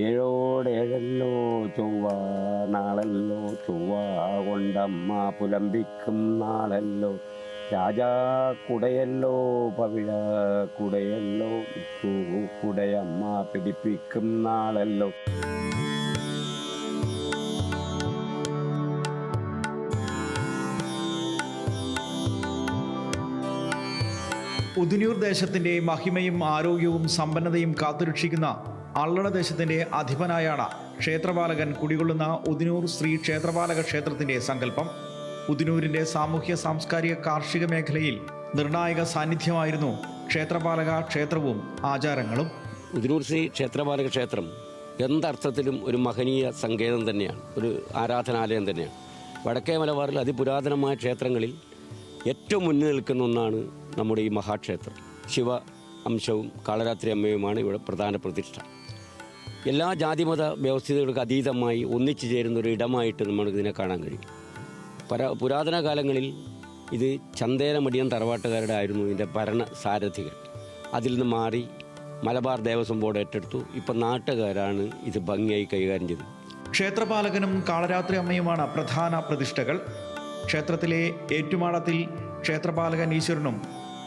ഏഴോടേഴല്ലോ ചൊവ്വ നാളല്ലോ ചൊവ്വ കൊണ്ടമ്മ പുലമ്പിക്കും നാളല്ലോ രാജാ കുടയല്ലോ പവിഴ കുടയല്ലോ കുടയമ്മ പിടിപ്പിക്കും നാളല്ലോ. ഉദിനൂർ ദേശത്തിന്റെ മഹിമയും ആരോഗ്യവും സമ്പന്നതയും കാത്തുരക്ഷിക്കുന്ന അള്ളട ദേശത്തിന്റെ അധിപനായാണ് ക്ഷേത്രപാലകൻ കുടികൊള്ളുന്ന ഉദിനൂർ ശ്രീ ക്ഷേത്രപാലക ക്ഷേത്രത്തിന്റെ സങ്കല്പം. ഉദിനൂരിന്റെ സാമൂഹ്യ സാംസ്കാരിക കാർഷിക മേഖലയിൽ നിർണായക സാന്നിധ്യമായിരുന്നു ക്ഷേത്രപാലക ക്ഷേത്രവും ആചാരങ്ങളും. ഉദിനൂർ ശ്രീ ക്ഷേത്രപാലക ക്ഷേത്രം എന്തർത്ഥത്തിലും ഒരു മഹനീയ സങ്കേതം തന്നെയാണ്, ഒരു ആരാധനാലയം തന്നെയാണ്. വടക്കേ മലബാറിൽ അതിപുരാതനമായ ക്ഷേത്രങ്ങളിൽ ഏറ്റവും മുന്നിൽ നിൽക്കുന്ന ഒന്നാണ് നമ്മുടെ ഈ മഹാക്ഷേത്രം. ശിവ അംശവും കാളരാത്രി അമ്മയുമാണ് ഇവിടെ പ്രധാന പ്രതിഷ്ഠ. എല്ലാ ജാതിമത വ്യവസ്ഥിതികൾക്ക് അതീതമായി ഒന്നിച്ചു ചേരുന്ന ഒരു ഇടമായിട്ട് നമുക്കിതിനെ കാണാൻ കഴിയും. പുരാതന കാലങ്ങളിൽ ഇത് ചന്ദേരമടിയൻ തറവാട്ടുകാരുടെ ആയിരുന്നു ഇതിൻ്റെ ഭരണ സാരഥികൾ. അതിൽ നിന്ന് മാറി മലബാർ ദേവസ്വം ബോർഡ് ഏറ്റെടുത്തു. ഇപ്പം നാട്ടുകാരാണ് ഇത് ഭംഗിയായി കൈകാര്യം ചെയ്തത്. ക്ഷേത്രപാലകനും കാളരാത്രി അമ്മയുമാണ് പ്രധാന പ്രതിഷ്ഠകൾ. ക്ഷേത്രത്തിലെ ഏറ്റുമാളത്തിൽ ക്ഷേത്രപാലകൻ ഈശ്വരനും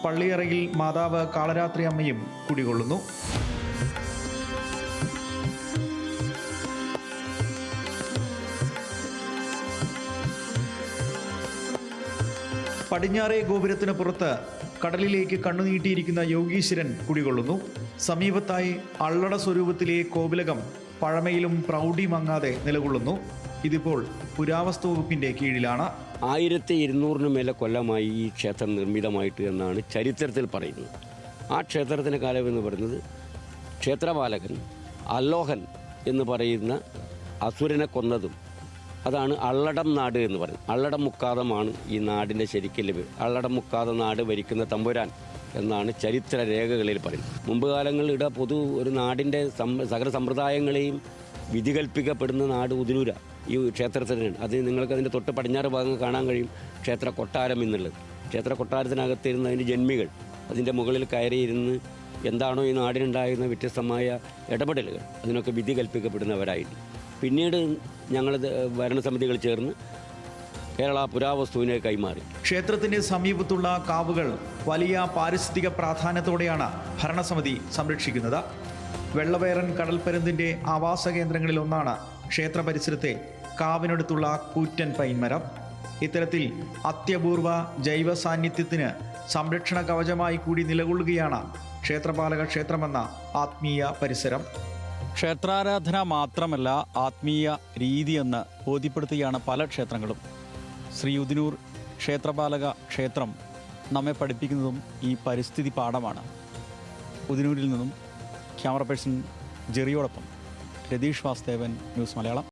പള്ളിയറയിൽ മാതാവ് കാളരാത്രി അമ്മയും കുടികൊള്ളുന്നു. പടിഞ്ഞാറേ ഗോപുരത്തിന് പുറത്ത് കടലിലേക്ക് കണ്ണുനീട്ടിയിരിക്കുന്ന യോഗീശ്വരൻ കുടികൊള്ളുന്നു. സമീപത്തായി അള്ളട സ്വരൂപത്തിലെ കോവിലകം പഴമയിലും പ്രൗഢി മങ്ങാതെ നിലകൊള്ളുന്നു. ഇതിപ്പോൾ പുരാവസ്തു വകുപ്പിന്റെ കീഴിലാണ്. 1200 മേലെ കൊല്ലമായി ഈ ക്ഷേത്രം നിർമ്മിതമായിട്ട് എന്നാണ് ചരിത്രത്തിൽ പറയുന്നത്. ആ ക്ഷേത്രത്തിൻ്റെ കാലമെന്ന് പറയുന്നത് ക്ഷേത്രപാലകൻ അല്ലോഹൻ എന്ന് പറയുന്ന അസുരനെ കൊന്നതും അതാണ് അള്ളടം നാട് എന്ന് പറയുന്നത്. അള്ളടം മുക്കാതമാണ് ഈ നാടിൻ്റെ ശരിക്കും പേര്. അള്ളടം മുക്കാത നാട് ഭരിക്കുന്ന തമ്പുരാൻ എന്നാണ് ചരിത്ര രേഖകളിൽ പറയുന്നത്. മുമ്പ് കാലങ്ങളിൽ ഇവിടെ ഒരു നാടിൻ്റെ സകല സമ്പ്രദായങ്ങളെയും വിധി കൽപ്പിക്കപ്പെടുന്ന നാട് ഉദിനൂര ഈ ക്ഷേത്രത്തിനാണ്. അത് നിങ്ങൾക്ക് അതിൻ്റെ തൊട്ട് പടിഞ്ഞാറ് ഭാഗം കാണാൻ കഴിയും ക്ഷേത്ര കൊട്ടാരം എന്നുള്ളത്. ക്ഷേത്ര കൊട്ടാരത്തിനകത്തിരുന്ന അതിൻ്റെ ജന്മികൾ അതിൻ്റെ മുകളിൽ കയറിയിരുന്ന് എന്താണോ ഈ നാടിനുണ്ടായിരുന്ന വ്യത്യസ്തമായ ഇടപെടലുകൾ അതിനൊക്കെ വിധി കൽപ്പിക്കപ്പെടുന്നവരായിരുന്നു. പിന്നീട് ഞങ്ങൾ ഭരണസമിതികൾ ചേർന്ന് കേരള പുരാവസ്തുവിനെ കൈമാറി. ക്ഷേത്രത്തിന്റെ സമീപത്തുള്ള കാവുകൾ വലിയ പാരിസ്ഥിതിക പ്രാധാന്യത്തോടെയാണ് ഭരണസമിതി സംരക്ഷിക്കുന്നത്. വെള്ളവേറൻ കടൽപ്പരുന്തിന്റെ ആവാസ കേന്ദ്രങ്ങളിൽ ഒന്നാണ് ക്ഷേത്ര പരിസരത്തെ കാവിനടുത്തുള്ള കൂറ്റൻ പൈൻമരം. ഇത്തരത്തിൽ അത്യപൂർവ ജൈവ സാന്നിധ്യത്തിന് സംരക്ഷണ കവചമായി കൂടി നിലകൊള്ളുകയാണ് ക്ഷേത്രപാലക ക്ഷേത്രമെന്ന ആത്മീയ പരിസരം. ക്ഷേത്രാരാധന മാത്രമല്ല ആത്മീയ രീതിയെന്ന് ബോധ്യപ്പെടുത്തുകയാണ് പല ക്ഷേത്രങ്ങളും. ശ്രീ ഉദിനൂർ ക്ഷേത്രപാലക ക്ഷേത്രം നമ്മെ പഠിപ്പിക്കുന്നതും ഈ പരിസ്ഥിതി പാഠമാണ്. ഉദിനൂരിൽ നിന്നും ക്യാമറ പേഴ്സൺ ജെറിയോടൊപ്പം രതീഷ് വാസുദേവൻ, ന്യൂസ് മലയാളം.